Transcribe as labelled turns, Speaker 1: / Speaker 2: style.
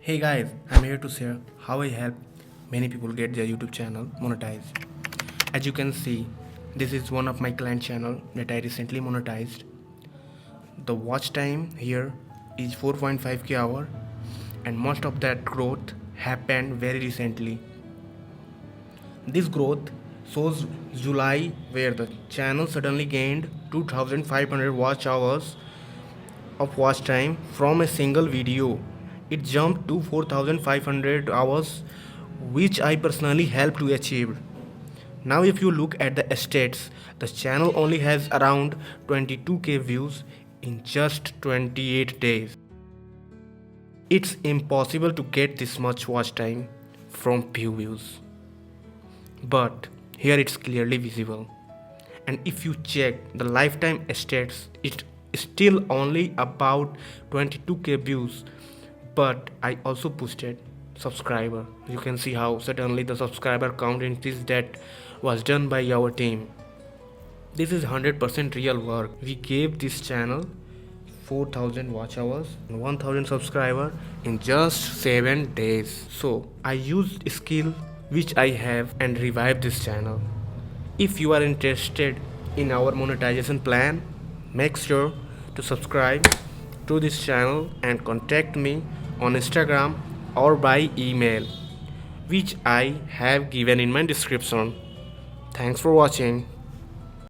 Speaker 1: Hey guys, I'm here to share how I help many people get their YouTube channel monetized. As you can see, this is one of my client channel that I recently monetized. The watch time here is 4.5k hour and most of that growth happened very recently. This growth shows July where the channel suddenly gained 2500 watch hours of watch time from a single video. It jumped to 4500 hours, which I personally helped to achieve. Now, if you look at the stats, the channel only has around 22k views in just 28 days. It's impossible to get this much watch time from few views. But here it's clearly visible. And if you check the lifetime stats, it's still only about 22k views. But I also boosted subscriber. You can see how suddenly the subscriber count increased. That was done by our team. This is 100% real work. We gave this channel 4000 watch hours and 1000 subscriber in just 7 days. So I used skill which I have and revived this channel. If you are interested in our monetization plan, make sure to subscribe to this channel and contact me on Instagram or by email, which I have given in my description. Thanks for watching.